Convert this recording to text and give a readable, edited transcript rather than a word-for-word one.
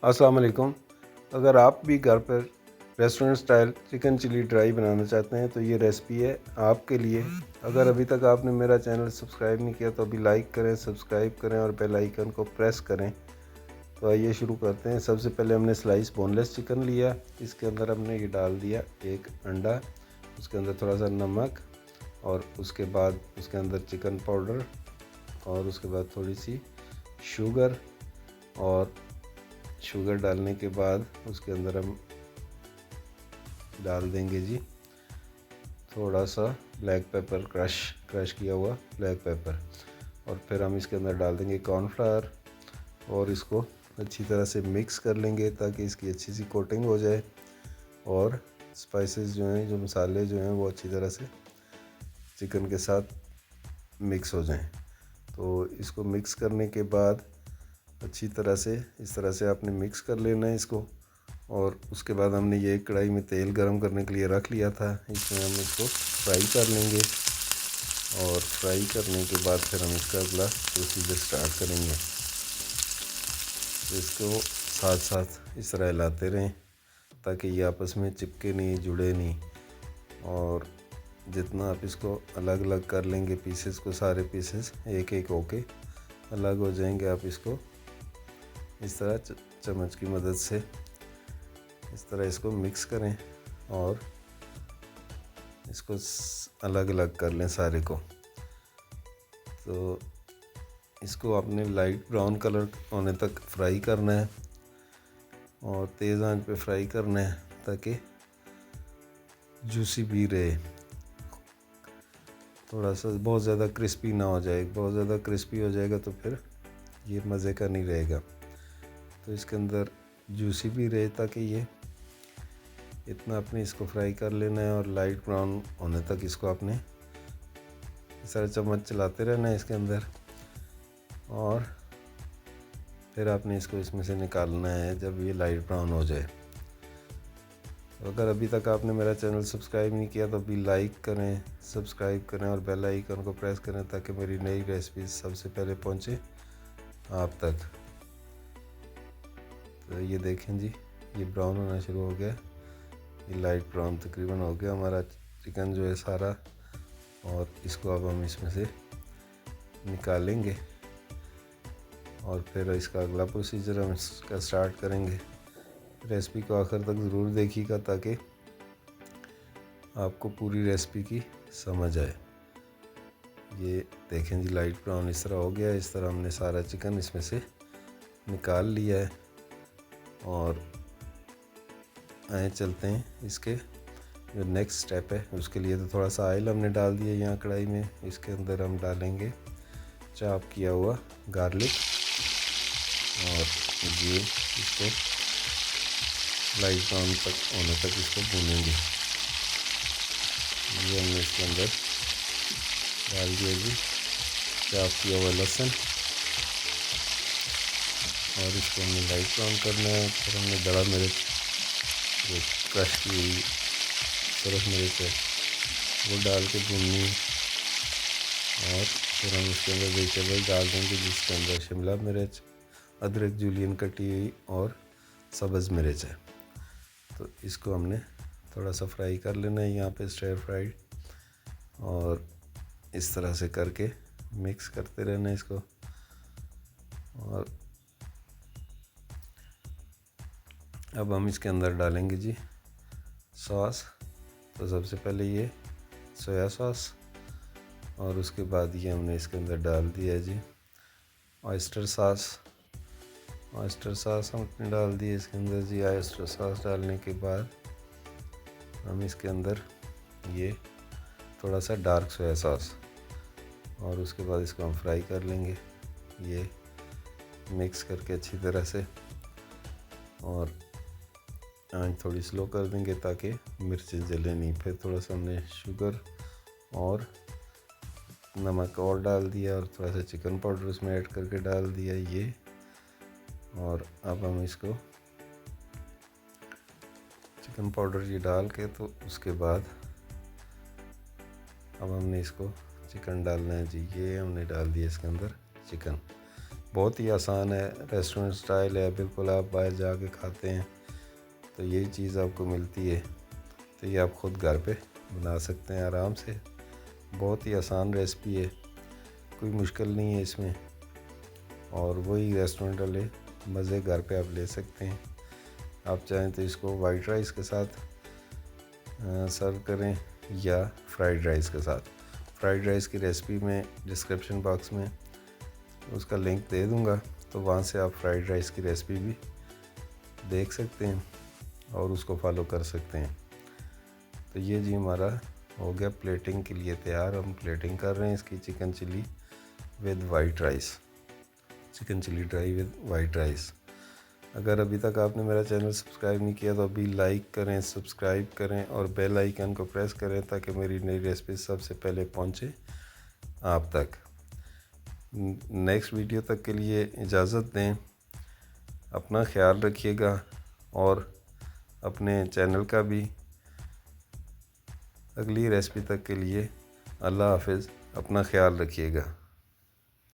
अस्सलाम वालेकुम। अगर आप भी घर पर restaurant style chicken chilli dry बनाना चाहते हैं तो ये रेसिपी है आपके लिए। अगर अभी तक आपने मेरा चैनल सब्सक्राइब नहीं किया तो अभी लाइक करें, सब्सक्राइब करें और बेल आइकन को प्रेस करें। तो आइए शुरू करते हैं। सबसे पहले हमने स्लाइस बोनलेस चिकन लिया, इसके अंदर हमने ये डाल दिया एक अंडा, उसके अंदर थोड़ा सा नमक और उसके बाद उसके अंदर चिकन पाउडर और उसके बाद थोड़ी सी शुगर। और शुगर डालने के बाद उसके अंदर हम डाल देंगे जी थोड़ा सा ब्लैक पेपर, क्रश किया हुआ ब्लैक पेपर। और फिर हम इसके अंदर डाल देंगे कॉर्नफ्लावर और इसको अच्छी तरह से मिक्स कर लेंगे ताकि इसकी अच्छी सी कोटिंग हो जाए और स्पाइसेस जो हैं, जो मसाले जो हैं वो अच्छी तरह से चिकन के साथ मिक्स हो जाएं। तो इसको मिक्स करने के बाद अच्छी तरह से इस तरह से आपने मिक्स कर लेना है इसको। और उसके बाद हमने ये कढ़ाई में तेल गरम करने के लिए रख लिया था, इसमें हम इसको फ्राई कर लेंगे। और फ्राई करने के बाद फिर हम इसका अगला प्रोसीजर स्टार्ट करेंगे। तो इसको साथ साथ इस तरह हिलाते रहें ताकि ये आपस में चिपके नहीं, जुड़े नहीं। और जितना आप इसको अलग अलग कर लेंगे पीसेस को, सारे पीसेस एक एक होके अलग हो जाएंगे। आप इसको इस तरह चम्मच की मदद से इस तरह इसको मिक्स करें और इसको अलग अलग कर लें सारे को। तो इसको आपने लाइट ब्राउन कलर होने तक फ्राई करना है और तेज़ आंच पे फ्राई करना है ताकि जूसी भी रहे। थोड़ा सा बहुत ज़्यादा क्रिस्पी ना हो जाए, बहुत ज़्यादा क्रिस्पी हो जाएगा तो फिर ये मज़े का नहीं रहेगा। तो इसके अंदर जूसी भी रहे ताकि ये इतना आपने इसको फ्राई कर लेना है और लाइट ब्राउन होने तक इसको आपने इस तरह चम्मच चलाते रहना है इसके अंदर। और फिर आपने इसको इसमें से निकालना है जब ये लाइट ब्राउन हो जाए। अगर अभी तक आपने मेरा चैनल सब्सक्राइब नहीं किया तो अभी लाइक करें, सब्सक्राइब करें और बेल आइकन को प्रेस करें ताकि मेरी नई रेसिपीज सबसे पहले पहुंचे आप तक। तो ये देखें जी, ये ब्राउन होना शुरू हो गया, ये लाइट ब्राउन तकरीबन हो गया हमारा चिकन जो है सारा। और इसको अब हम इसमें से निकालेंगे और फिर इसका अगला प्रोसीजर हम इसका स्टार्ट करेंगे। रेसिपी को आखिर तक ज़रूर देखिएगा ताकि आपको पूरी रेसिपी की समझ आए। ये देखें जी, लाइट ब्राउन इस तरह हो गया। इस तरह हमने सारा चिकन इसमें से निकाल लिया है। और आए चलते हैं इसके जो नेक्स्ट स्टेप है उसके लिए। तो थोड़ा सा ऑयल हमने डाल दिया यहाँ कढ़ाई में, इसके अंदर हम डालेंगे चॉप किया हुआ गार्लिक और ये इसको लाइट ब्राउन तक होने तक इसको भूनेंगे। ये हमने इसके अंदर डाल दिया जी चॉप किया हुआ लहसुन और इसको हमने लाइट ब्राउन करना है। फिर हमने बड़ा मिर्च जो क्रश की हुई सरफ मिर्च है वो डाल के भूननी। और फिर हम इसके अंदर वेजिटेबल डाल देंगे जिसके अंदर शिमला मिर्च, अदरक जूलियन कटी हुई और सब्ज़ मिर्च है। तो इसको हमने थोड़ा सा फ्राई कर लेना है यहाँ पे, स्टर फ्राइड। और इस तरह से करके मिक्स करते रहना है इसको। और अब हम इसके अंदर डालेंगे जी सॉस। तो सबसे पहले ये सोया सॉस और उसके बाद ये हमने इसके अंदर डाल दिया है जी ऑयस्टर सॉस। ऑयस्टर सॉस हमने डाल दिया इसके अंदर जी। ऑयस्टर सॉस डालने के बाद हम इसके अंदर ये थोड़ा सा डार्क सोया सॉस और उसके बाद इसको हम फ्राई कर लेंगे ये मिक्स करके अच्छी तरह से। और आँच थोड़ी स्लो कर देंगे ताकि मिर्चें जले नहीं। फिर थोड़ा सा हमने शुगर और नमक और डाल दिया और थोड़ा सा चिकन पाउडर उसमें ऐड करके डाल दिया ये। और अब हम इसको चिकन पाउडर ये डाल के तो उसके बाद अब हमने इसको चिकन डालना है जी। ये हमने डाल दिया इसके अंदर चिकन। बहुत ही आसान है, रेस्टोरेंट स्टाइल है, बिल्कुल आप बाहर जाके खाते हैं तो यही चीज़ आपको मिलती है। तो ये आप ख़ुद घर पे बना सकते हैं आराम से। बहुत ही आसान रेसिपी है, कोई मुश्किल नहीं है इसमें, और वही रेस्टोरेंट वाले मज़े घर पे आप ले सकते हैं। आप चाहें तो इसको वाइट राइस के साथ सर्व करें या फ्राइड राइस के साथ। फ्राइड राइस की रेसिपी में डिस्क्रिप्शन बॉक्स में उसका लिंक दे दूंगा, तो वहाँ से आप फ्राइड राइस की रेसिपी भी देख सकते हैं और उसको फॉलो कर सकते हैं। तो ये जी हमारा हो गया प्लेटिंग के लिए तैयार। हम प्लेटिंग कर रहे हैं इसकी chicken chilli with white rice, chicken chilli dry with white rice. अगर अभी तक आपने मेरा चैनल सब्सक्राइब नहीं किया तो अभी लाइक करें, सब्सक्राइब करें और बेल आइकन को प्रेस करें ताकि मेरी नई रेसिपी सबसे पहले पहुंचे आप तक। नेक्स्ट वीडियो तक के लिए इजाज़त दें। अपना ख्याल रखिएगा और अपने चैनल का भी। अगली रेसिपी तक के लिए अल्लाह हाफ़िज़। अपना ख्याल रखिएगा।